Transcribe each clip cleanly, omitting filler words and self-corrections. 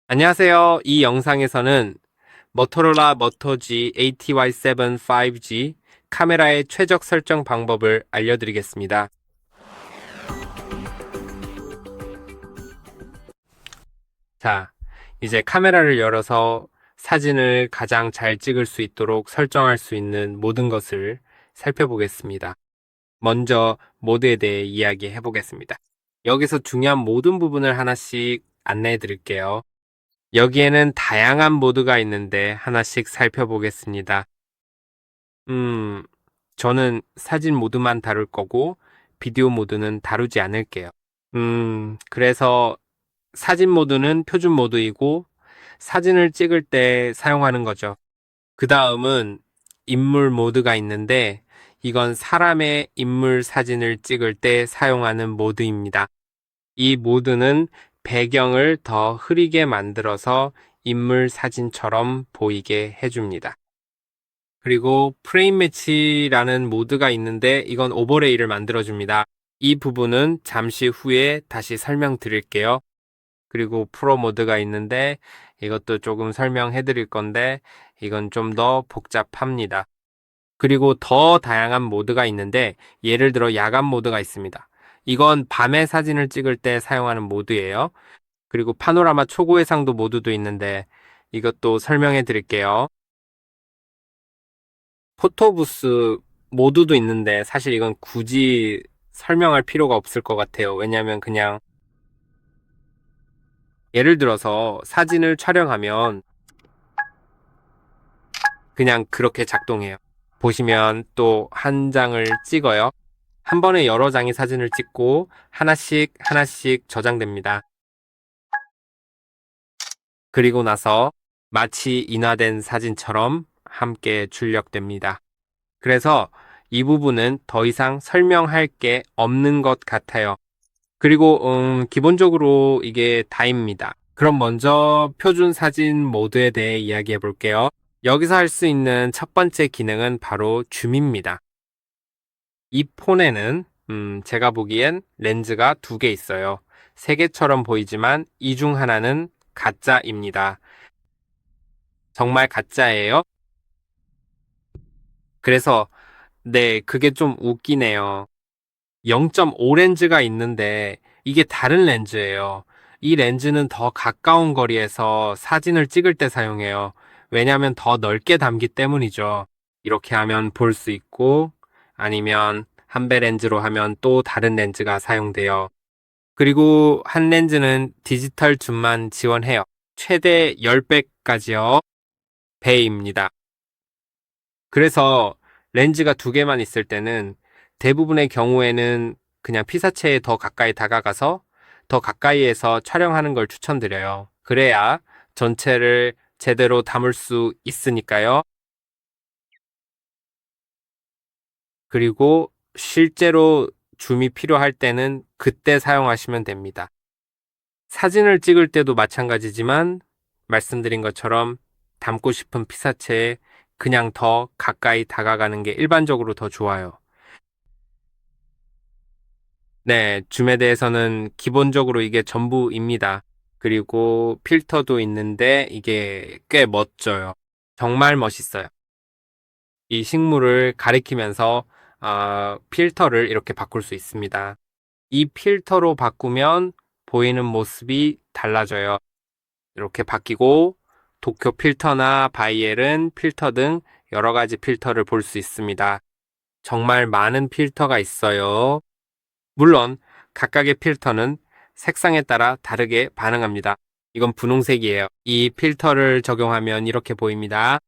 안녕하세요. 이 영상에서는 모토로라 모토 G ATY7 5G 카메라의 최적 설정 방법을 알려드리겠습니다. 자, 이제 카메라를 열어서 사진을 가장 잘 찍을 수 있도록 설정할 수 있는 모든 것을 살펴보겠습니다. 먼저 모드에 대해 이야기해 보겠습니다. 여기서 중요한 모든 부분을 하나씩 안내해 드릴게요. 여기에는 다양한 모드가 있는데 하나씩 살펴보겠습니다. 음, 저는 사진 모드만 다룰 거고 비디오 모드는 다루지 않을게요. 그래서 사진 모드는 표준 모드이고 사진을 찍을 때 사용하는 거죠. 그 다음은 인물 모드가 있는데 이건 사람의 인물 사진을 찍을 때 사용하는 모드입니다. 이 모드는 배경을 더 흐리게 만들어서 인물 사진처럼 보이게 해줍니다. 그리고 프레임 매치라는 모드가 있는데 이건 오버레이를 만들어줍니다. 이 부분은 잠시 후에 다시 설명드릴게요. 그리고 프로 모드가 있는데 이것도 조금 설명해 드릴 건데 이건 좀 더 복잡합니다. 그리고 더 다양한 모드가 있는데 예를 들어 야간 모드가 있습니다. 이건 밤에 사진을 찍을 때 사용하는 모드예요. 그리고 파노라마 초고해상도 모드도 있는데 이것도 설명해 드릴게요. 포토부스 모드도 있는데 사실 이건 굳이 설명할 필요가 없을 것 같아요. 왜냐하면 그냥 예를 들어서 사진을 촬영하면 그냥 그렇게 작동해요. 보시면 또 한 장을 찍어요. 한 번에 여러 장의 사진을 찍고 하나씩 하나씩 저장됩니다. 그리고 나서 마치 인화된 사진처럼 함께 출력됩니다. 그래서 이 부분은 더 이상 설명할 게 없는 것 같아요. 그리고 기본적으로 이게 다입니다. 그럼 먼저 표준 사진 모드에 대해 이야기해 볼게요. 여기서 할 수 있는 첫 번째 기능은 바로 줌입니다. 이 폰에는 제가 보기엔 렌즈가 두 개 있어요. 세 개처럼 보이지만 이 중 하나는 가짜입니다. 정말 가짜예요. 그래서 네, 그게 좀 웃기네요. 0.5 렌즈가 있는데 이게 다른 렌즈예요. 이 렌즈는 더 가까운 거리에서 사진을 찍을 때 사용해요. 왜냐하면 더 넓게 담기 때문이죠. 이렇게 하면 볼 수 있고 아니면 한 배 렌즈로 하면 또 다른 렌즈가 사용돼요. 그리고 한 렌즈는 디지털 줌만 지원해요. 최대 10배까지요. 배입니다. 그래서 렌즈가 두 개만 있을 때는 대부분의 경우에는 그냥 피사체에 더 가까이 다가가서 더 가까이에서 촬영하는 걸 추천드려요. 그래야 전체를 제대로 담을 수 있으니까요. 그리고 실제로 줌이 필요할 때는 그때 사용하시면 됩니다. 사진을 찍을 때도 마찬가지지만 말씀드린 것처럼 담고 싶은 피사체에 그냥 더 가까이 다가가는 게 일반적으로 더 좋아요. 네, 줌에 대해서는 기본적으로 이게 전부입니다. 그리고 필터도 있는데 이게 꽤 멋져요. 정말 멋있어요. 이 식물을 가리키면서 필터를 이렇게 바꿀 수 있습니다. 이 필터로 바꾸면 보이는 모습이 달라져요. 이렇게 바뀌고 도쿄 필터나 바이엘은 필터 등 여러 가지 필터를 볼 수 있습니다. 정말 많은 필터가 있어요. 물론 각각의 필터는 색상에 따라 다르게 반응합니다. 이건 분홍색이에요. 이 필터를 적용하면 이렇게 보입니다.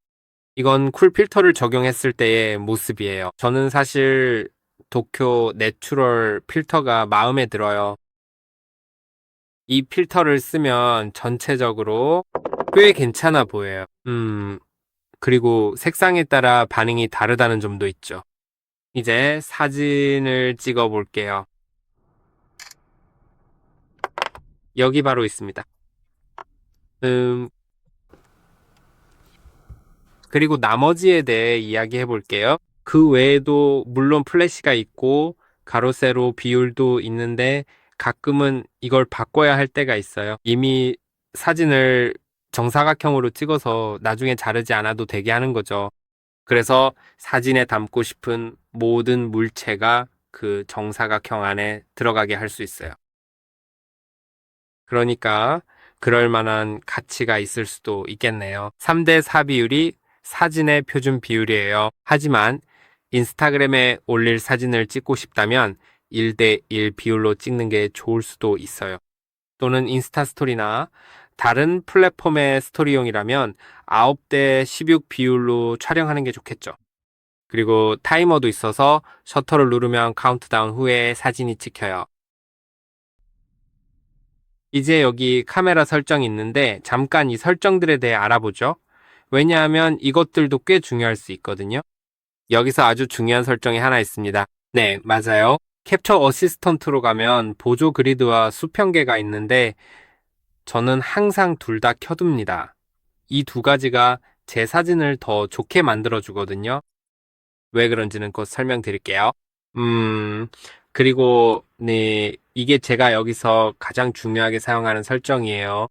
이건 쿨 필터를 적용했을 때의 모습이에요. 저는 사실 도쿄 내추럴 필터가 마음에 들어요. 이 필터를 쓰면 전체적으로 꽤 괜찮아 보여요. 그리고 색상에 따라 반응이 다르다는 점도 있죠. 이제 사진을 찍어 볼게요. 여기 바로 있습니다. 음, 그리고 나머지에 대해 이야기해 볼게요. 그 외에도 물론 플래시가 있고 가로 세로 비율도 있는데 가끔은 이걸 바꿔야 할 때가 있어요. 이미 사진을 정사각형으로 찍어서 나중에 자르지 않아도 되게 하는 거죠. 그래서 사진에 담고 싶은 모든 물체가 그 정사각형 안에 들어가게 할 수 있어요. 그러니까 그럴 만한 가치가 있을 수도 있겠네요. 3대 4 비율이 사진의 표준 비율이에요. 하지만 인스타그램에 올릴 사진을 찍고 싶다면 1대 1 비율로 찍는 게 좋을 수도 있어요. 또는 인스타 스토리나 다른 플랫폼의 스토리용이라면 9대 16 비율로 촬영하는 게 좋겠죠. 그리고 타이머도 있어서 셔터를 누르면 카운트다운 후에 사진이 찍혀요. 이제 여기 카메라 설정이 있는데 잠깐 이 설정들에 대해 알아보죠. 왜냐하면 이것들도 꽤 중요할 수 있거든요. 여기서 아주 중요한 설정이 하나 있습니다. 네, 맞아요. 캡처 어시스턴트로 가면 보조 그리드와 수평계가 있는데 저는 항상 둘 다 켜둡니다. 이 두 가지가 제 사진을 더 좋게 만들어주거든요. 왜 그런지는 곧 설명드릴게요. 음, 그리고, 네, 이게 제가 여기서 가장 중요하게 사용하는 설정이에요.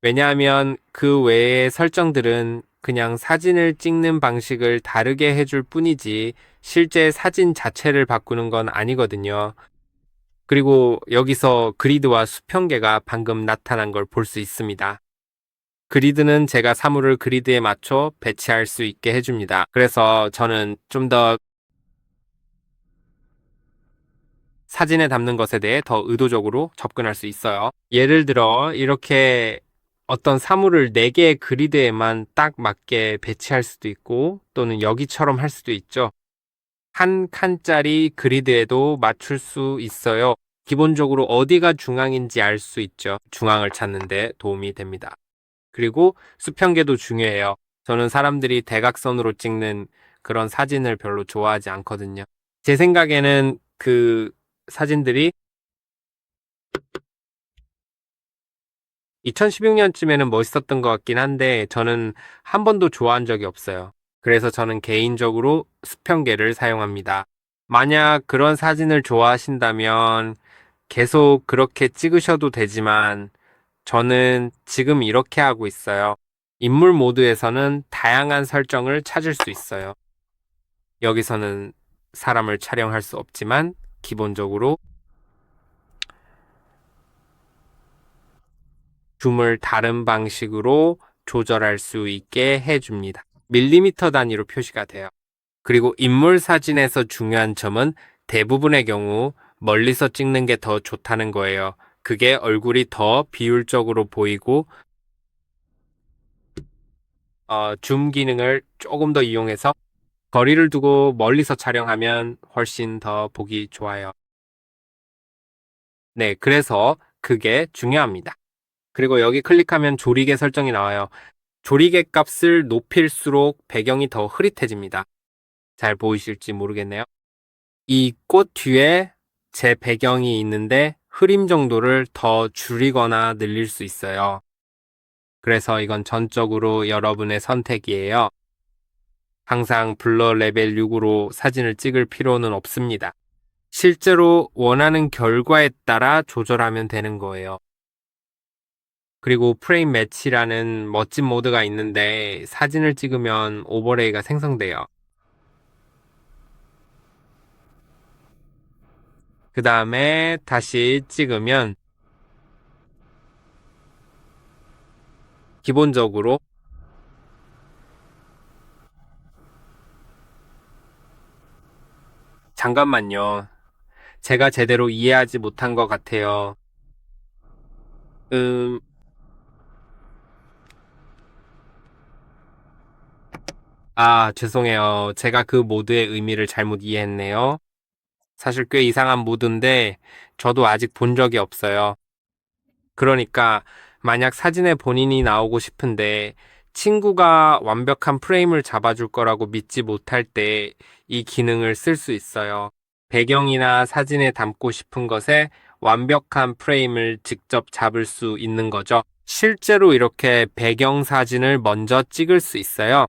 왜냐하면 그 외의 설정들은 그냥 사진을 찍는 방식을 다르게 해줄 뿐이지 실제 사진 자체를 바꾸는 건 아니거든요. 그리고 여기서 그리드와 수평계가 방금 나타난 걸 볼 수 있습니다. 그리드는 제가 사물을 그리드에 맞춰 배치할 수 있게 해줍니다. 그래서 저는 좀 더 사진에 담는 것에 대해 더 의도적으로 접근할 수 있어요. 예를 들어 이렇게 어떤 사물을 4개의 그리드에만 딱 맞게 배치할 수도 있고 또는 여기처럼 할 수도 있죠. 한 칸짜리 그리드에도 맞출 수 있어요. 기본적으로 어디가 중앙인지 알 수 있죠. 중앙을 찾는 데 도움이 됩니다. 그리고 수평계도 중요해요. 저는 사람들이 대각선으로 찍는 그런 사진을 별로 좋아하지 않거든요. 제 생각에는 그 사진들이 2016년쯤에는 멋있었던 것 같긴 한데 저는 한 번도 좋아한 적이 없어요. 그래서 저는 개인적으로 수평계를 사용합니다. 만약 그런 사진을 좋아하신다면 계속 그렇게 찍으셔도 되지만 저는 지금 이렇게 하고 있어요. 인물 모드에서는 다양한 설정을 찾을 수 있어요. 여기서는 사람을 촬영할 수 없지만 기본적으로 줌을 다른 방식으로 조절할 수 있게 해줍니다. 밀리미터 단위로 표시가 돼요. 그리고 인물 사진에서 중요한 점은 대부분의 경우 멀리서 찍는 게 더 좋다는 거예요. 그게 얼굴이 더 비율적으로 보이고 줌 기능을 조금 더 이용해서 거리를 두고 멀리서 촬영하면 훨씬 더 보기 좋아요. 네, 그래서 그게 중요합니다. 그리고 여기 클릭하면 조리개 설정이 나와요. 조리개 값을 높일수록 배경이 더 흐릿해집니다. 잘 보이실지 모르겠네요. 이 꽃 뒤에 제 배경이 있는데 흐림 정도를 더 줄이거나 늘릴 수 있어요. 그래서 이건 전적으로 여러분의 선택이에요. 항상 블러 레벨 6으로 사진을 찍을 필요는 없습니다. 실제로 원하는 결과에 따라 조절하면 되는 거예요. 그리고 프레임 매치라는 멋진 모드가 있는데 사진을 찍으면 오버레이가 생성돼요. 그 다음에 다시 찍으면 기본적으로 잠깐만요. 제가 제대로 이해하지 못한 것 같아요. 음, 죄송해요. 제가 그 모드의 의미를 잘못 이해했네요. 사실 꽤 이상한 모드인데 저도 아직 본 적이 없어요. 그러니까 만약 사진에 본인이 나오고 싶은데 친구가 완벽한 프레임을 잡아줄 거라고 믿지 못할 때 이 기능을 쓸 수 있어요. 배경이나 사진에 담고 싶은 것에 완벽한 프레임을 직접 잡을 수 있는 거죠. 실제로 이렇게 배경 사진을 먼저 찍을 수 있어요.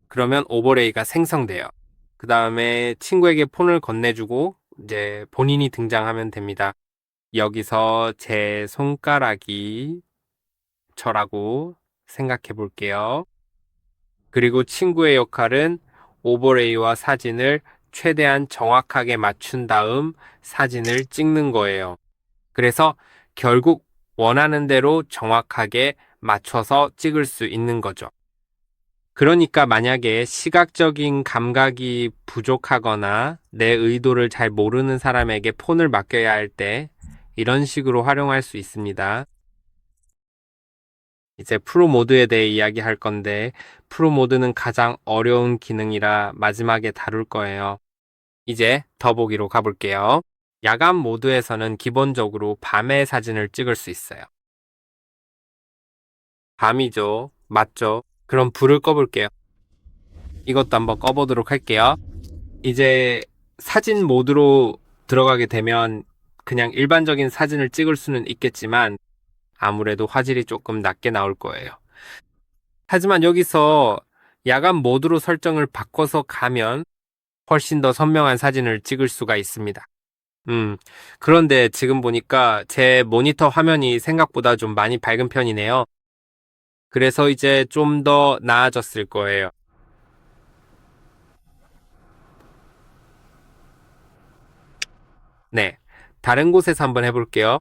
그러면 오버레이가 생성돼요. 그 다음에 친구에게 폰을 건네주고 이제 본인이 등장하면 됩니다. 여기서 제 손가락이 저라고 생각해 볼게요. 그리고 친구의 역할은 오버레이와 사진을 최대한 정확하게 맞춘 다음 사진을 찍는 거예요. 그래서 결국 원하는 대로 정확하게 맞춰서 찍을 수 있는 거죠. 그러니까 만약에 시각적인 감각이 부족하거나 내 의도를 잘 모르는 사람에게 폰을 맡겨야 할 때 이런 식으로 활용할 수 있습니다. 이제 프로 모드에 대해 이야기할 건데 프로 모드는 가장 어려운 기능이라 마지막에 다룰 거예요. 이제 더보기로 가볼게요. 야간 모드에서는 기본적으로 밤에 사진을 찍을 수 있어요. 밤이죠. 맞죠? 그럼 불을 꺼볼게요. 이것도 한번 꺼보도록 할게요. 이제 사진 모드로 들어가게 되면 그냥 일반적인 사진을 찍을 수는 있겠지만 아무래도 화질이 조금 낮게 나올 거예요. 하지만 여기서 야간 모드로 설정을 바꿔서 가면 훨씬 더 선명한 사진을 찍을 수가 있습니다. 그런데 지금 보니까 제 모니터 화면이 생각보다 좀 많이 밝은 편이네요. 그래서 이제 좀 더 나아졌을 거예요. 네. 다른 곳에서 한번 해볼게요.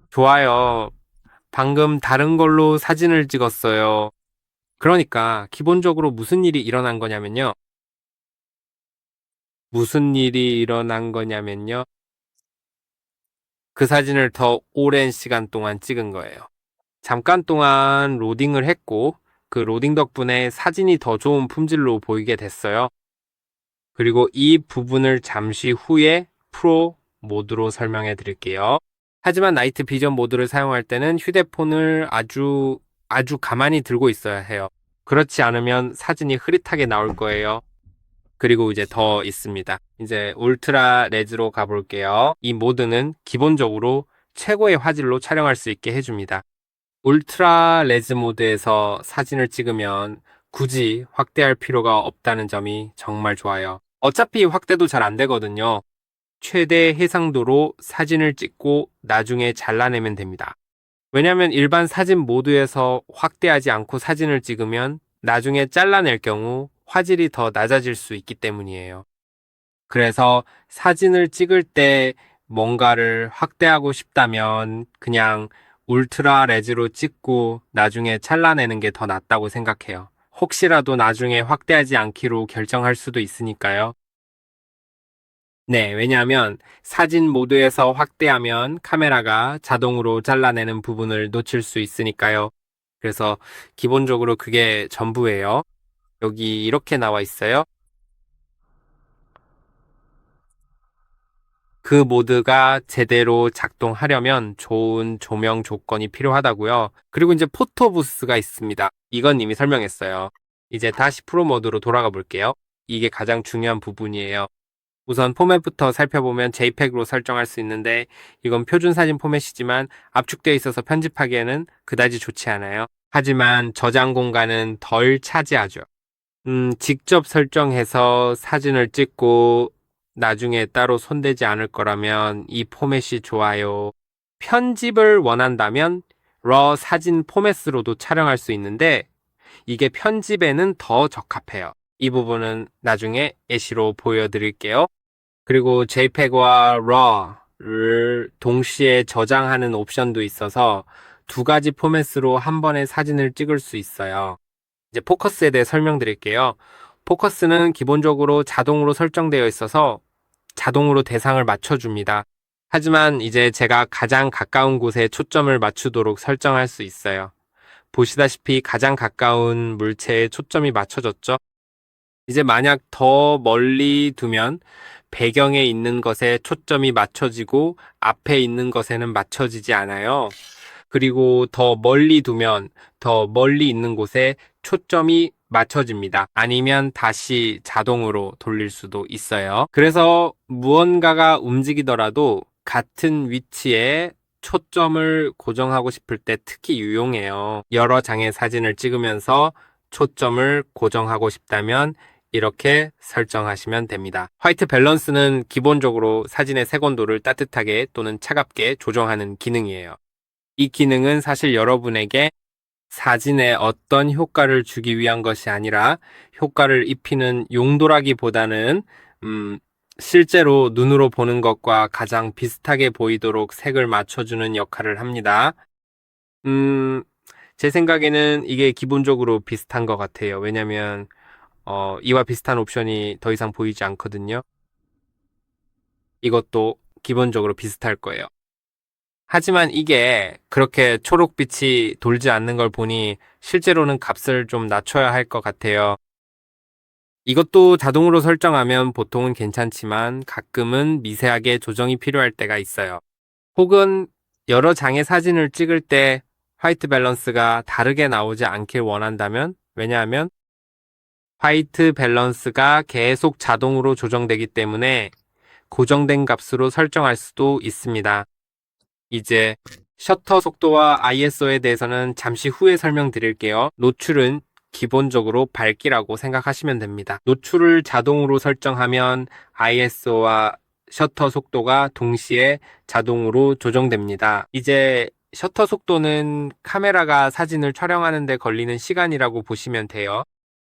좋아요. 방금 다른 걸로 사진을 찍었어요. 그러니까 기본적으로 무슨 일이 일어난 거냐면요. 무슨 일이 일어난 거냐면요. 그 사진을 더 오랜 시간 동안 찍은 거예요. 잠깐 동안 로딩을 했고, 그 로딩 덕분에 사진이 더 좋은 품질로 보이게 됐어요. 그리고 이 부분을 잠시 후에 프로 모드로 설명해 드릴게요. 하지만 나이트 비전 모드를 사용할 때는 휴대폰을 아주 가만히 들고 있어야 해요. 그렇지 않으면 사진이 흐릿하게 나올 거예요. 그리고 이제 더 있습니다. 이제 울트라 레즈로 가볼게요. 이 모드는 기본적으로 최고의 화질로 촬영할 수 있게 해줍니다. 울트라 레즈 모드에서 사진을 찍으면 굳이 확대할 필요가 없다는 점이 정말 좋아요. 어차피 확대도 잘 안 되거든요. 최대 해상도로 사진을 찍고 나중에 잘라내면 됩니다. 왜냐면 일반 사진 모드에서 확대하지 않고 사진을 찍으면 나중에 잘라낼 경우 화질이 더 낮아질 수 있기 때문이에요. 그래서 사진을 찍을 때 뭔가를 확대하고 싶다면 그냥 울트라 레즈로 찍고 나중에 잘라내는 게 더 낫다고 생각해요. 혹시라도 나중에 확대하지 않기로 결정할 수도 있으니까요. 네, 왜냐하면 사진 모드에서 확대하면 카메라가 자동으로 잘라내는 부분을 놓칠 수 있으니까요. 그래서 기본적으로 그게 전부예요. 여기 이렇게 나와 있어요. 그 모드가 제대로 작동하려면 좋은 조명 조건이 필요하다고요. 그리고 이제 포토 부스가 있습니다. 이건 이미 설명했어요. 이제 다시 프로 모드로 돌아가 볼게요. 이게 가장 중요한 부분이에요. 우선 포맷부터 살펴보면 JPEG로 설정할 수 있는데 이건 표준 사진 포맷이지만 압축되어 있어서 편집하기에는 그다지 좋지 않아요. 하지만 저장 공간은 덜 차지하죠. 직접 설정해서 사진을 찍고 나중에 따로 손대지 않을 거라면 이 포맷이 좋아요. 편집을 원한다면 RAW 사진 포맷으로도 촬영할 수 있는데 이게 편집에는 더 적합해요. 이 부분은 나중에 예시로 보여드릴게요. 그리고 JPEG와 RAW를 동시에 저장하는 옵션도 있어서 두 가지 포맷으로 한 번에 사진을 찍을 수 있어요. 이제 포커스에 대해 설명드릴게요. 포커스는 기본적으로 자동으로 설정되어 있어서 자동으로 대상을 맞춰줍니다. 하지만 이제 제가 가장 가까운 곳에 초점을 맞추도록 설정할 수 있어요. 보시다시피 가장 가까운 물체에 초점이 맞춰졌죠? 이제 만약 더 멀리 두면 배경에 있는 것에 초점이 맞춰지고 앞에 있는 것에는 맞춰지지 않아요. 그리고 더 멀리 두면 더 멀리 있는 곳에 초점이 맞춰집니다. 아니면 다시 자동으로 돌릴 수도 있어요. 그래서 무언가가 움직이더라도 같은 위치에 초점을 고정하고 싶을 때 특히 유용해요. 여러 장의 사진을 찍으면서 초점을 고정하고 싶다면 이렇게 설정하시면 됩니다. 화이트 밸런스는 기본적으로 사진의 색온도를 따뜻하게 또는 차갑게 조정하는 기능이에요. 이 기능은 사실 여러분에게 사진에 어떤 효과를 주기 위한 것이 아니라 효과를 입히는 용도라기보다는 실제로 눈으로 보는 것과 가장 비슷하게 보이도록 색을 맞춰주는 역할을 합니다. 제 생각에는 이게 기본적으로 비슷한 것 같아요. 왜냐면 이와 비슷한 옵션이 더 이상 보이지 않거든요. 이것도 기본적으로 비슷할 거예요. 하지만 이게 그렇게 초록빛이 돌지 않는 걸 보니 실제로는 값을 좀 낮춰야 할 것 같아요. 이것도 자동으로 설정하면 보통은 괜찮지만 가끔은 미세하게 조정이 필요할 때가 있어요. 혹은 여러 장의 사진을 찍을 때 화이트 밸런스가 다르게 나오지 않길 원한다면, 왜냐하면 화이트 밸런스가 계속 자동으로 조정되기 때문에 고정된 값으로 설정할 수도 있습니다. 이제 셔터 속도와 ISO에 대해서는 잠시 후에 설명드릴게요. 노출은 기본적으로 밝기라고 생각하시면 됩니다. 노출을 자동으로 설정하면 ISO와 셔터 속도가 동시에 자동으로 조정됩니다. 이제 셔터 속도는 카메라가 사진을 촬영하는 데 걸리는 시간이라고 보시면 돼요.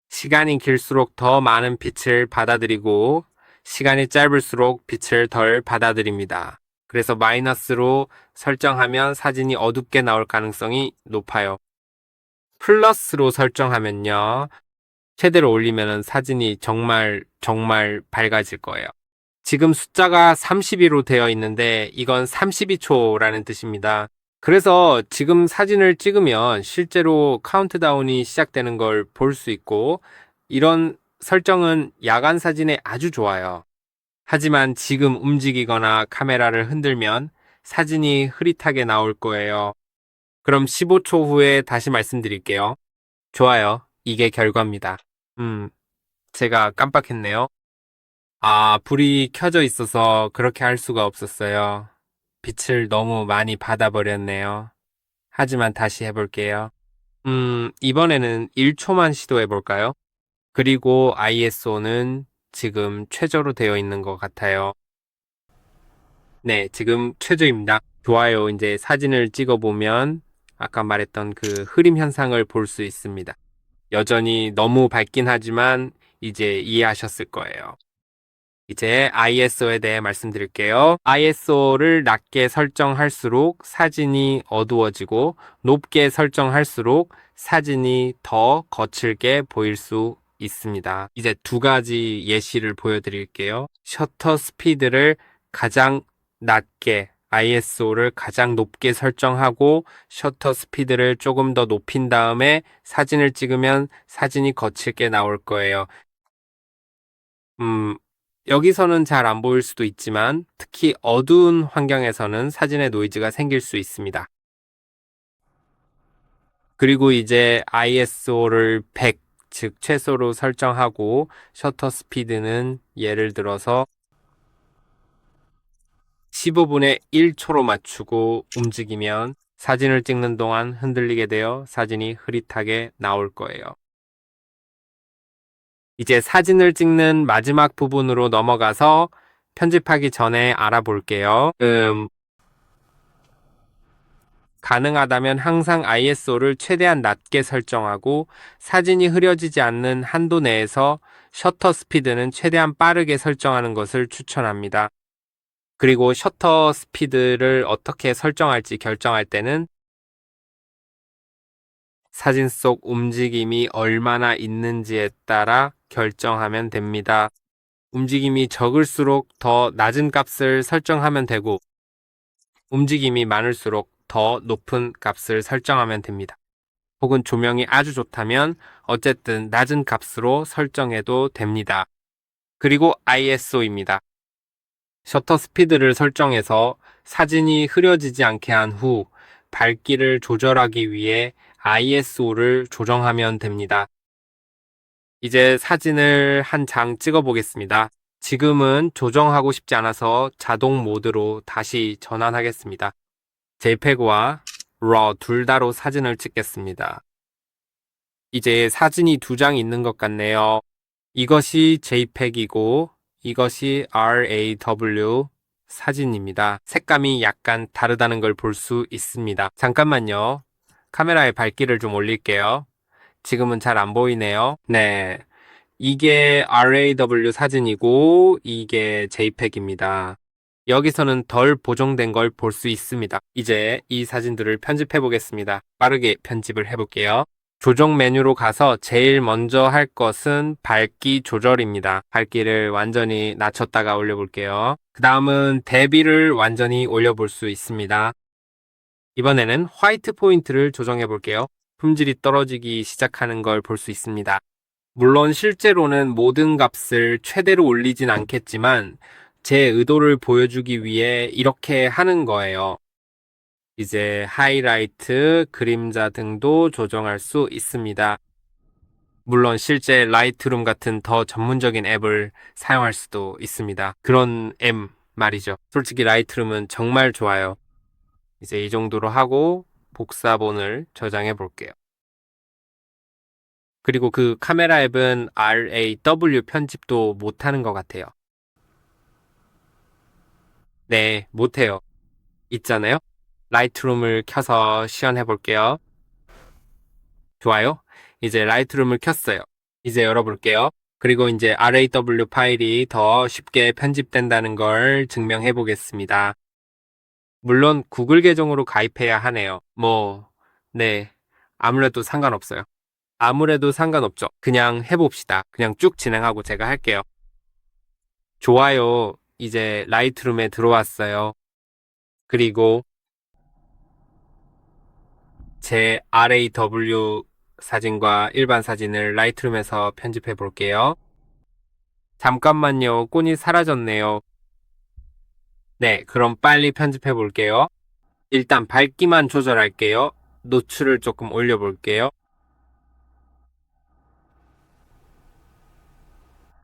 시간이 길수록 더 많은 빛을 받아들이고 시간이 짧을수록 빛을 덜 받아들입니다. 그래서 마이너스로 설정하면 사진이 어둡게 나올 가능성이 높아요. 플러스로 설정하면요. 최대로 올리면 사진이 정말 밝아질 거예요. 지금 숫자가 32로 되어 있는데 이건 32초라는 뜻입니다. 그래서 지금 사진을 찍으면 실제로 카운트다운이 시작되는 걸 볼 수 있고 이런 설정은 야간 사진에 아주 좋아요. 하지만 지금 움직이거나 카메라를 흔들면 사진이 흐릿하게 나올 거예요. 그럼 15초 후에 다시 말씀드릴게요. 좋아요. 이게 결과입니다. 제가 깜빡했네요. 아, 불이 켜져 있어서 그렇게 할 수가 없었어요. 빛을 너무 많이 받아버렸네요. 하지만 다시 해볼게요. 이번에는 1초만 시도해볼까요? 그리고 ISO는 지금 최저로 되어 있는 것 같아요. 네, 지금 최저입니다. 좋아요. 이제 사진을 찍어보면 아까 말했던 그 흐림 현상을 볼 수 있습니다. 여전히 너무 밝긴 하지만 이제 이해하셨을 거예요. 이제 ISO에 대해 말씀드릴게요. ISO를 낮게 설정할수록 사진이 어두워지고 높게 설정할수록 사진이 더 거칠게 보일 수 있습니다. 이제 두 가지 예시를 보여드릴게요. 셔터 스피드를 가장 낮게 ISO를 가장 높게 설정하고 셔터 스피드를 조금 더 높인 다음에 사진을 찍으면 사진이 거칠게 나올 거예요. 여기서는 잘 안 보일 수도 있지만 특히 어두운 환경에서는 사진의 노이즈가 생길 수 있습니다. 그리고 이제 ISO를 100, 즉 최소로 설정하고 셔터 스피드는 예를 들어서 15분의 1초로 맞추고 움직이면 사진을 찍는 동안 흔들리게 되어 사진이 흐릿하게 나올 거예요. 이제 사진을 찍는 마지막 부분으로 넘어가서 편집하기 전에 알아볼게요. 가능하다면 항상 ISO를 최대한 낮게 설정하고 사진이 흐려지지 않는 한도 내에서 셔터 스피드는 최대한 빠르게 설정하는 것을 추천합니다. 그리고 셔터 스피드를 어떻게 설정할지 결정할 때는 사진 속 움직임이 얼마나 있는지에 따라 결정하면 됩니다. 움직임이 적을수록 더 낮은 값을 설정하면 되고 움직임이 많을수록 더 높은 값을 설정하면 됩니다. 혹은 조명이 아주 좋다면 어쨌든 낮은 값으로 설정해도 됩니다. 그리고 ISO입니다. 셔터 스피드를 설정해서 사진이 흐려지지 않게 한 후 밝기를 조절하기 위해 ISO를 조정하면 됩니다. 이제 사진을 한 장 찍어 보겠습니다. 지금은 조정하고 싶지 않아서 자동 모드로 다시 전환하겠습니다. JPEG와 RAW 둘 다로 사진을 찍겠습니다. 이제 사진이 두 장 있는 것 같네요. 이것이 JPEG이고 이것이 RAW 사진입니다. 색감이 약간 다르다는 걸 볼 수 있습니다. 잠깐만요. 카메라의 밝기를 좀 올릴게요. 지금은 잘 안 보이네요. 네. 이게 RAW 사진이고 이게 JPEG입니다. 여기서는 덜 보정된 걸 볼 수 있습니다. 이제 이 사진들을 편집해 보겠습니다. 빠르게 편집을 해볼게요. 조정 메뉴로 가서 제일 먼저 할 것은 밝기 조절입니다. 밝기를 완전히 낮췄다가 올려볼게요. 그 다음은 대비를 완전히 올려볼 수 있습니다. 이번에는 화이트 포인트를 조정해 볼게요. 품질이 떨어지기 시작하는 걸 볼 수 있습니다. 물론 실제로는 모든 값을 최대로 올리진 않겠지만 제 의도를 보여주기 위해 이렇게 하는 거예요. 이제 하이라이트, 그림자 등도 조정할 수 있습니다. 물론 실제 라이트룸 같은 더 전문적인 앱을 사용할 수도 있습니다. 그런 앱 말이죠. 솔직히 라이트룸은 정말 좋아요. 이제 이 정도로 하고 복사본을 저장해 볼게요. 그리고 그 카메라 앱은 RAW 편집도 못하는 것 같아요. 네, 못해요. 있잖아요. 라이트룸을 켜서 시연해 볼게요. 좋아요. 이제 라이트룸을 켰어요. 이제 열어볼게요. 그리고 이제 RAW 파일이 더 쉽게 편집된다는 걸 증명해 보겠습니다. 물론 구글 계정으로 가입해야 하네요. 네. 아무래도 상관없어요. 아무래도 상관없죠. 그냥 해봅시다. 그냥 쭉 진행하고 제가 할게요. 좋아요. 이제 라이트룸에 들어왔어요. 그리고 제 RAW 사진과 일반 사진을 라이트룸에서 편집해 볼게요. 잠깐만요. 꼰이 사라졌네요. 네, 그럼 빨리 편집해 볼게요. 일단 밝기만 조절할게요. 노출을 조금 올려볼게요.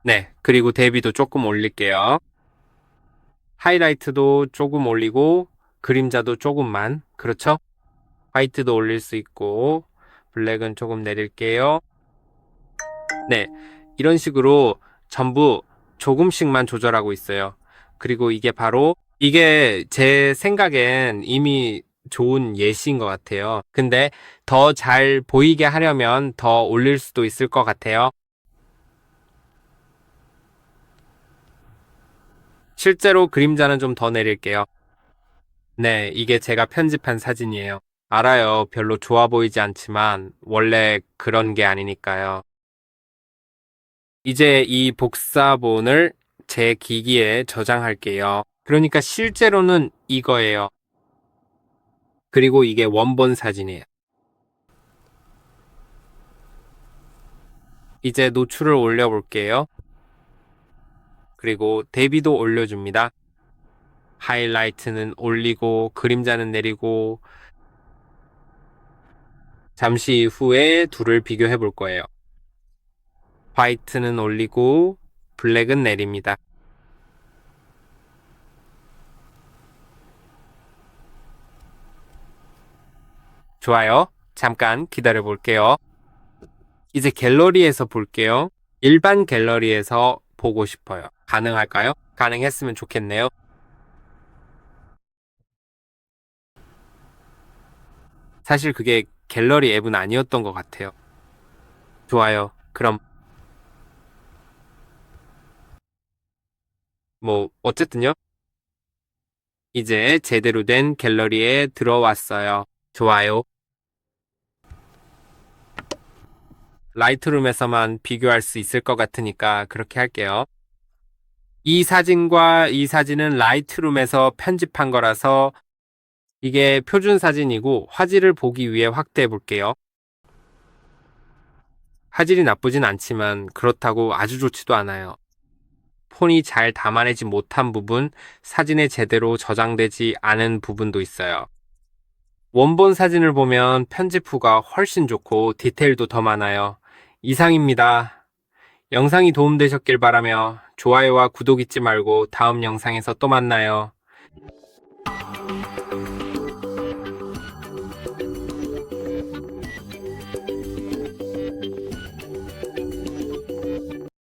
네, 그리고 대비도 조금 올릴게요. 하이라이트도 조금 올리고 그림자도 조금만. 그렇죠? 화이트도 올릴 수 있고 블랙은 조금 내릴게요. 네, 이런 식으로 전부 조금씩만 조절하고 있어요. 그리고 이게 제 생각엔 이미 좋은 예시인 것 같아요. 근데 더 잘 보이게 하려면 더 올릴 수도 있을 것 같아요. 실제로 그림자는 좀 더 내릴게요. 네, 이게 제가 편집한 사진이에요. 알아요. 별로 좋아 보이지 않지만 원래 그런 게 아니니까요. 이제 이 복사본을 제 기기에 저장할게요. 그러니까 실제로는 이거예요. 그리고 이게 원본 사진이에요. 이제 노출을 올려볼게요. 그리고 대비도 올려줍니다. 하이라이트는 올리고 그림자는 내리고 잠시 후에 둘을 비교해 볼 거예요. 화이트는 올리고 블랙은 내립니다. 좋아요. 잠깐 기다려 볼게요. 이제 갤러리에서 볼게요. 일반 갤러리에서 보고 싶어요. 가능할까요? 가능했으면 좋겠네요. 사실 그게 갤러리 앱은 아니었던 것 같아요. 좋아요. 그럼 어쨌든요. 이제 제대로 된 갤러리에 들어왔어요. 좋아요. 라이트룸에서만 비교할 수 있을 것 같으니까 그렇게 할게요. 이 사진과 이 사진은 라이트룸에서 편집한 거라서 이게 표준 사진이고 화질을 보기 위해 확대해 볼게요. 화질이 나쁘진 않지만 그렇다고 아주 좋지도 않아요. 폰이 잘 담아내지 못한 부분, 사진에 제대로 저장되지 않은 부분도 있어요. 원본 사진을 보면 편집 후가 훨씬 좋고 디테일도 더 많아요. 이상입니다. 영상이 도움되셨길 바라며 좋아요와 구독 잊지 말고 다음 영상에서 또 만나요.